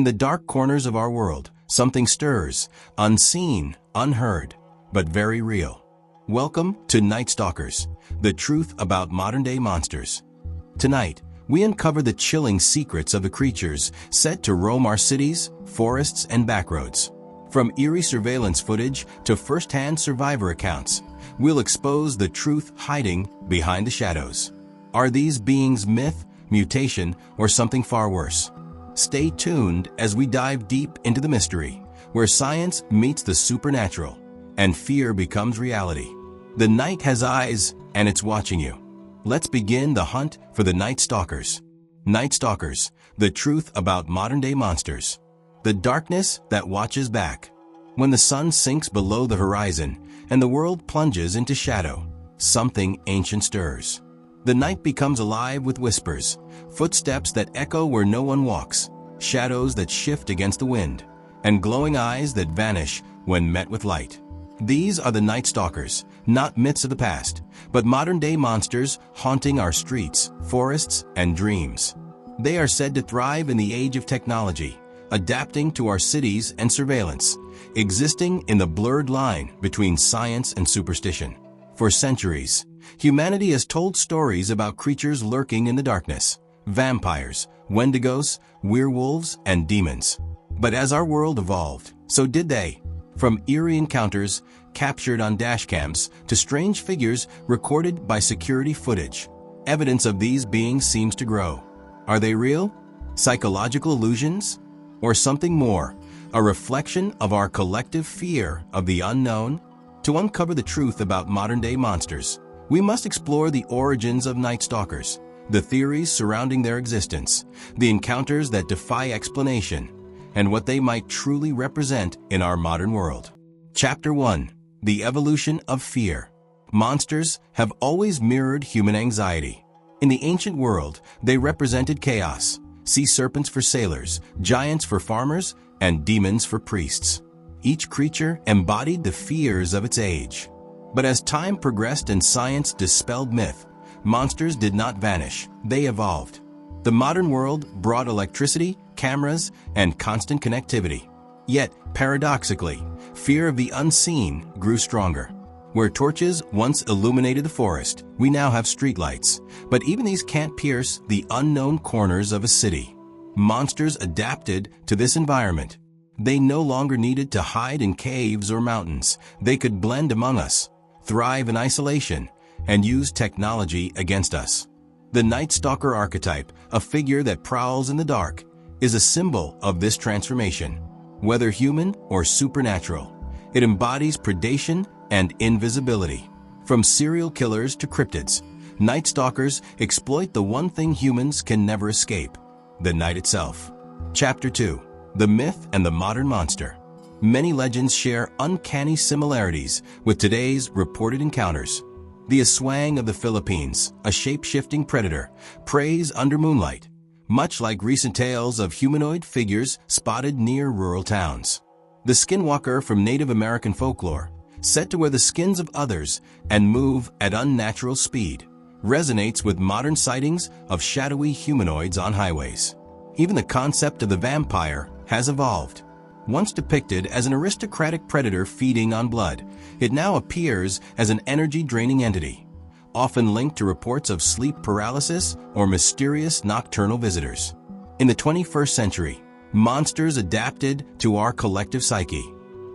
In the dark corners of our world, something stirs, unseen, unheard, but very real. Welcome to Night Stalkers, the truth about modern-day monsters. Tonight, we uncover the chilling secrets of the creatures set to roam our cities, forests, and backroads. From eerie surveillance footage to first-hand survivor accounts, we'll expose the truth hiding behind the shadows. Are these beings myth, mutation, or something far worse? Stay tuned as we dive deep into the mystery, where science meets the supernatural, and fear becomes reality. The night has eyes, and it's watching you. Let's begin the hunt for the Night Stalkers. Night Stalkers, the truth about modern-day monsters. The darkness that watches back. When the sun sinks below the horizon and the world plunges into shadow, something ancient stirs. The night becomes alive with whispers, footsteps that echo where no one walks, shadows that shift against the wind, and glowing eyes that vanish when met with light. These are the Night Stalkers, not myths of the past, but modern-day monsters haunting our streets, forests, and dreams. They are said to thrive in the age of technology, adapting to our cities and surveillance, existing in the blurred line between science and superstition. For centuries, humanity has told stories about creatures lurking in the darkness: vampires, wendigos, werewolves, and demons. But as our world evolved, so did they. From eerie encounters captured on dashcams to strange figures recorded by security footage, evidence of these beings seems to grow. Are they real? Psychological illusions? Or something more, a reflection of our collective fear of the unknown? To uncover the truth about modern-day monsters, we must explore the origins of Night Stalkers, the theories surrounding their existence, the encounters that defy explanation, and what they might truly represent in our modern world. Chapter 1. The Evolution of Fear. Monsters have always mirrored human anxiety. In the ancient world, they represented chaos: sea serpents for sailors, giants for farmers, and demons for priests. Each creature embodied the fears of its age. But as time progressed and science dispelled myth, monsters did not vanish, they evolved. The modern world brought electricity, cameras, and constant connectivity. Yet, paradoxically, fear of the unseen grew stronger. Where torches once illuminated the forest, we now have streetlights. But even these can't pierce the unknown corners of a city. Monsters adapted to this environment. They no longer needed to hide in caves or mountains. They could blend among us, thrive in isolation, and use technology against us. The Night Stalker archetype, a figure that prowls in the dark, is a symbol of this transformation. Whether human or supernatural, it embodies predation and invisibility. From serial killers to cryptids, Night Stalkers exploit the one thing humans can never escape: the night itself. Chapter 2. The Myth and the Modern Monster. Many legends share uncanny similarities with today's reported encounters. The aswang of the Philippines, a shape-shifting predator, preys under moonlight, much like recent tales of humanoid figures spotted near rural towns. The skinwalker from Native American folklore, set to wear the skins of others and move at unnatural speed, resonates with modern sightings of shadowy humanoids on highways. Even the concept of the vampire has evolved. Once depicted as an aristocratic predator feeding on blood, it now appears as an energy-draining entity, often linked to reports of sleep paralysis or mysterious nocturnal visitors. In the 21st century, monsters adapted to our collective psyche.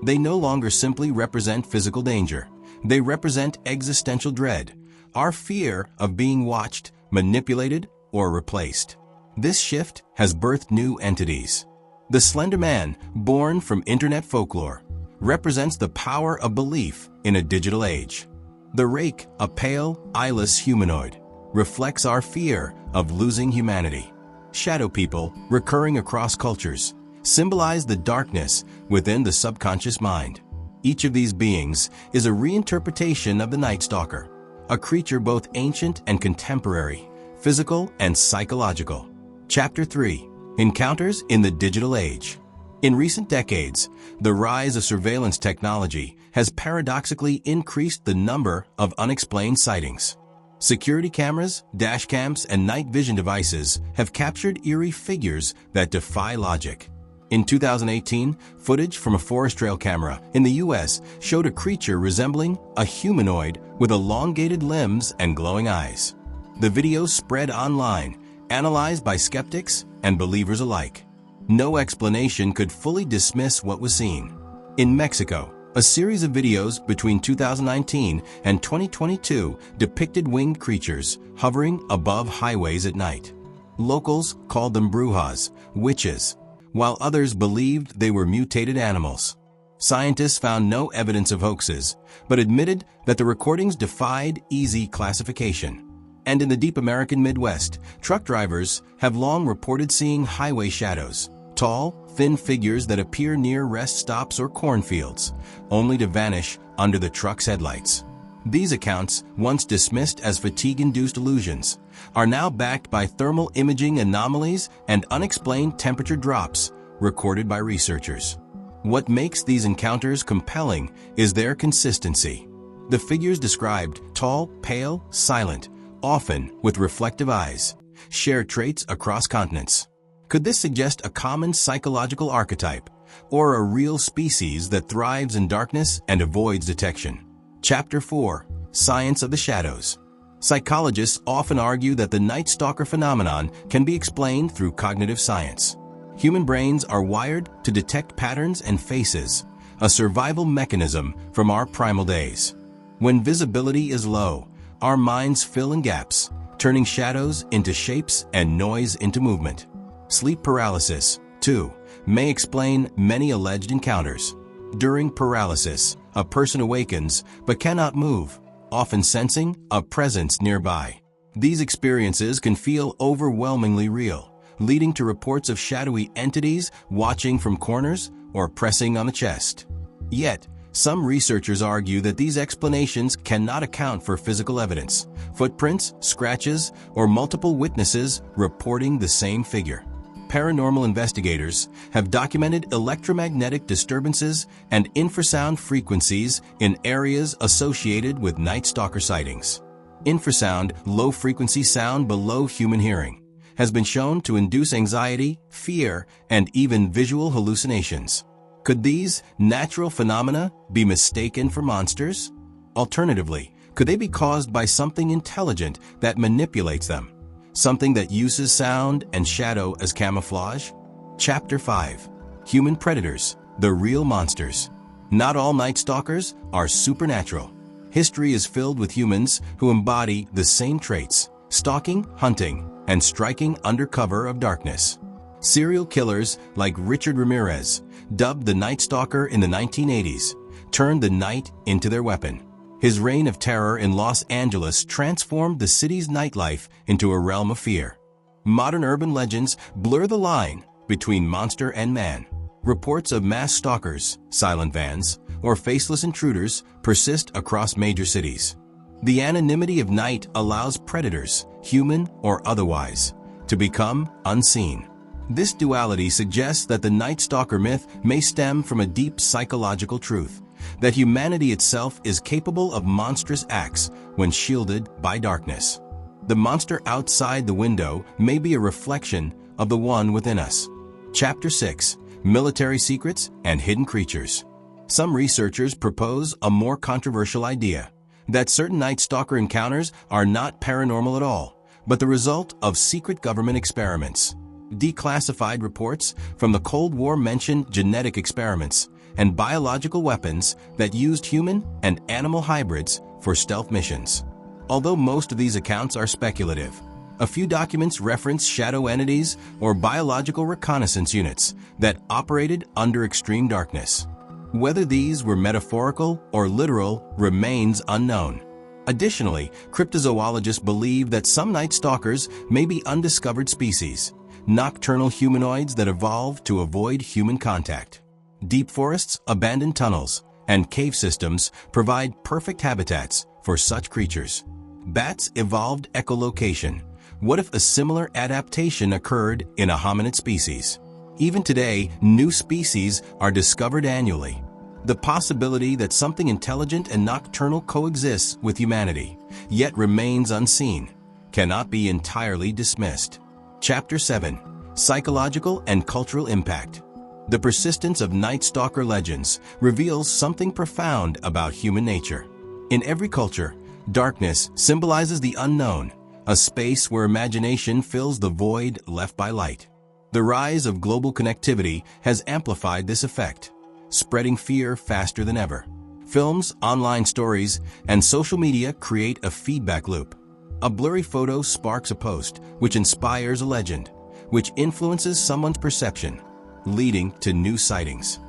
They no longer simply represent physical danger. They represent existential dread, our fear of being watched, manipulated, or replaced. This shift has birthed new entities. The Slender Man, born from internet folklore, represents the power of belief in a digital age. The Rake, a pale, eyeless humanoid, reflects our fear of losing humanity. Shadow people, recurring across cultures, symbolize the darkness within the subconscious mind. Each of these beings is a reinterpretation of the Night Stalker, a creature both ancient and contemporary, physical and psychological. Chapter 3. Encounters in the Digital Age. In recent decades, the rise of surveillance technology has paradoxically increased the number of unexplained sightings. Security cameras, dashcams, and night vision devices have captured eerie figures that defy logic. In 2018, footage from a forest trail camera in the US showed a creature resembling a humanoid with elongated limbs and glowing eyes. The video spread online, analyzed by skeptics and believers alike. No explanation could fully dismiss what was seen. In Mexico, a series of videos between 2019 and 2022 depicted winged creatures hovering above highways at night. Locals called them brujas, witches, while others believed they were mutated animals. Scientists found no evidence of hoaxes, but admitted that the recordings defied easy classification. And in the deep American Midwest, truck drivers have long reported seeing highway shadows, tall, thin figures that appear near rest stops or cornfields, only to vanish under the truck's headlights. These accounts, once dismissed as fatigue-induced illusions, are now backed by thermal imaging anomalies and unexplained temperature drops recorded by researchers. What makes these encounters compelling is their consistency. The figures described, tall, pale, silent, often with reflective eyes, share traits across continents. Could this suggest a common psychological archetype, or a real species that thrives in darkness and avoids detection? Chapter 4. Science of the Shadows. Psychologists often argue that the Night Stalker phenomenon can be explained through cognitive science. Human brains are wired to detect patterns and faces, a survival mechanism from our primal days. When visibility is low, our minds fill in gaps, turning shadows into shapes and noise into movement. Sleep paralysis, too, may explain many alleged encounters. During paralysis, a person awakens but cannot move, often sensing a presence nearby. These experiences can feel overwhelmingly real, leading to reports of shadowy entities watching from corners or pressing on the chest. Yet, some researchers argue that these explanations cannot account for physical evidence, footprints, scratches, or multiple witnesses reporting the same figure. Paranormal investigators have documented electromagnetic disturbances and infrasound frequencies in areas associated with Night Stalker sightings. Infrasound, low-frequency sound below human hearing, has been shown to induce anxiety, fear, and even visual hallucinations. Could these natural phenomena be mistaken for monsters? Alternatively, could they be caused by something intelligent that manipulates them? Something that uses sound and shadow as camouflage? Chapter 5. Human Predators, the Real Monsters. Not all Night Stalkers are supernatural. History is filled with humans who embody the same traits: stalking, hunting, and striking under cover of darkness. Serial killers like Richard Ramirez, dubbed the Night Stalker in the 1980s, turned the night into their weapon. His reign of terror in Los Angeles transformed the city's nightlife into a realm of fear. Modern urban legends blur the line between monster and man. Reports of mass stalkers, silent vans, or faceless intruders persist across major cities. The anonymity of night allows predators, human or otherwise, to become unseen. This duality suggests that the Night Stalker myth may stem from a deep psychological truth, that humanity itself is capable of monstrous acts when shielded by darkness. The monster outside the window may be a reflection of the one within us. Chapter 6. Military Secrets and Hidden Creatures. Some researchers propose a more controversial idea, that certain Night Stalker encounters are not paranormal at all, but the result of secret government experiments. Declassified reports from the Cold War mention genetic experiments and biological weapons that used human and animal hybrids for stealth missions. Although most of these accounts are speculative, a few documents reference shadow entities or biological reconnaissance units that operated under extreme darkness. Whether these were metaphorical or literal remains unknown. Additionally, cryptozoologists believe that some Night Stalkers may be undiscovered species, nocturnal humanoids that evolved to avoid human contact. Deep forests, abandoned tunnels, and cave systems provide perfect habitats for such creatures. Bats evolved echolocation. What if a similar adaptation occurred in a hominid species? Even today, new species are discovered annually. The possibility that something intelligent and nocturnal coexists with humanity, yet remains unseen, cannot be entirely dismissed. Chapter 7. Psychological and Cultural Impact. The persistence of Night Stalker legends reveals something profound about human nature. In every culture, darkness symbolizes the unknown, a space where imagination fills the void left by light. The rise of global connectivity has amplified this effect, spreading fear faster than ever. Films, online stories, and social media create a feedback loop. A blurry photo sparks a post, which inspires a legend, which influences someone's perception, leading to new sightings.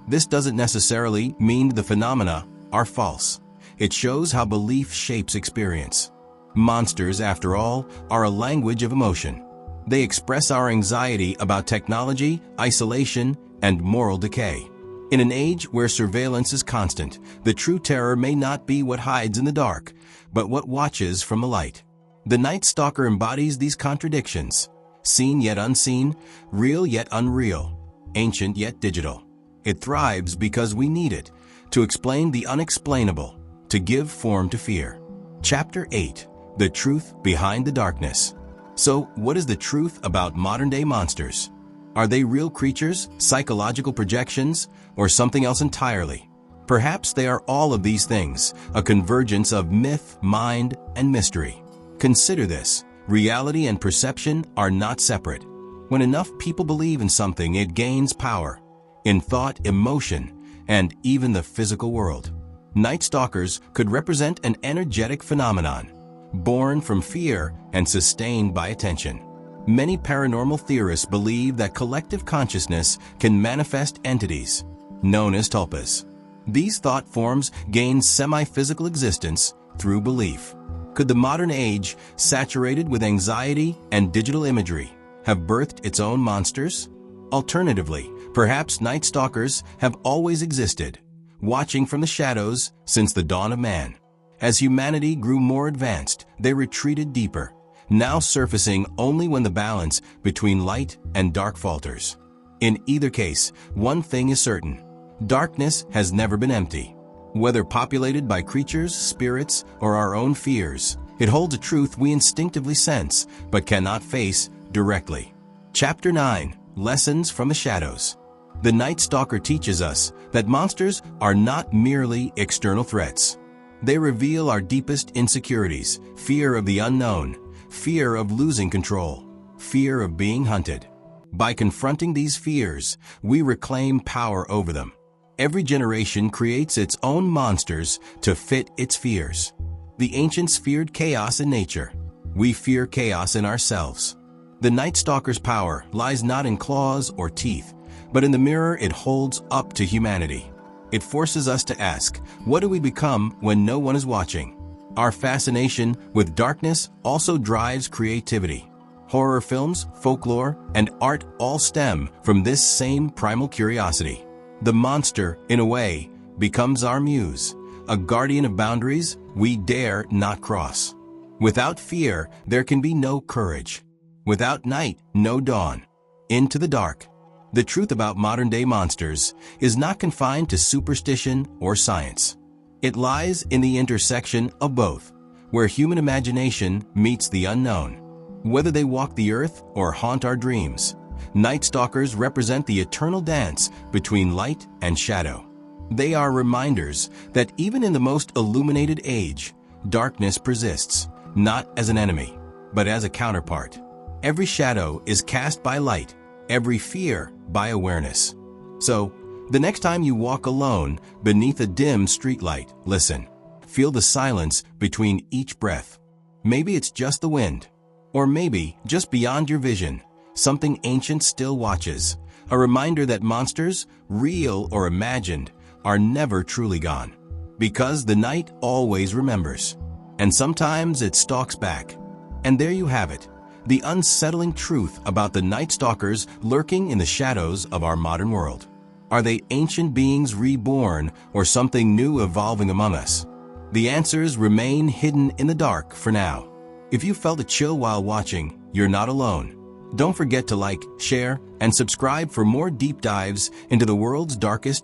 This doesn't necessarily mean the phenomena are false. It shows how belief shapes experience. Monsters, after all, are a language of emotion. They express our anxiety about technology, isolation, and moral decay. In an age where surveillance is constant, the true terror may not be what hides in the dark, but what watches from the light. The Night Stalker embodies these contradictions: seen yet unseen, real yet unreal, ancient yet digital. It thrives because we need it, to explain the unexplainable, to give form to fear. Chapter 8. The Truth Behind the Darkness. So, what is the truth about modern-day monsters? Are they real creatures, psychological projections, or something else entirely? Perhaps they are all of these things, a convergence of myth, mind, and mystery. Consider this: reality and perception are not separate. When enough people believe in something, it gains power in thought, emotion, and even the physical world. Night Stalkers could represent an energetic phenomenon, born from fear and sustained by attention. Many paranormal theorists believe that collective consciousness can manifest entities, known as tulpas. These thought forms gain semi-physical existence through belief. Could the modern age, saturated with anxiety and digital imagery, have birthed its own monsters? Alternatively, perhaps Night Stalkers have always existed, watching from the shadows since the dawn of man. As humanity grew more advanced, they retreated deeper, now surfacing only when the balance between light and dark falters. In either case, one thing is certain: darkness has never been empty. Whether populated by creatures, spirits, or our own fears, it holds a truth we instinctively sense but cannot face directly. Chapter 9. Lessons from the Shadows. The Night Stalker teaches us that monsters are not merely external threats. They reveal our deepest insecurities: fear of the unknown, fear of losing control, fear of being hunted. By confronting these fears, we reclaim power over them. Every generation creates its own monsters to fit its fears. The ancients feared chaos in nature. We fear chaos in ourselves. The Night Stalker's power lies not in claws or teeth, but in the mirror it holds up to humanity. It forces us to ask, what do we become when no one is watching? Our fascination with darkness also drives creativity. Horror films, folklore, and art all stem from this same primal curiosity. The monster, in a way, becomes our muse, a guardian of boundaries we dare not cross. Without fear, there can be no courage. Without night, no dawn. Into the dark. The truth about modern-day monsters is not confined to superstition or science. It lies in the intersection of both, where human imagination meets the unknown. Whether they walk the earth or haunt our dreams, Night Stalkers represent the eternal dance between light and shadow. They are reminders that even in the most illuminated age, darkness persists, not as an enemy, but as a counterpart. Every shadow is cast by light, every fear by awareness. So, the next time you walk alone beneath a dim streetlight, listen. Feel the silence between each breath. Maybe it's just the wind, or maybe just beyond your vision, something ancient still watches, a reminder that monsters, real or imagined, are never truly gone. Because the night always remembers, and sometimes it stalks back. And there you have it, the unsettling truth about the Night Stalkers lurking in the shadows of our modern world. Are they ancient beings reborn or something new evolving among us? The answers remain hidden in the dark for now. If you felt a chill while watching, you're not alone. Don't forget to like, share, and subscribe for more deep dives into the world's darkest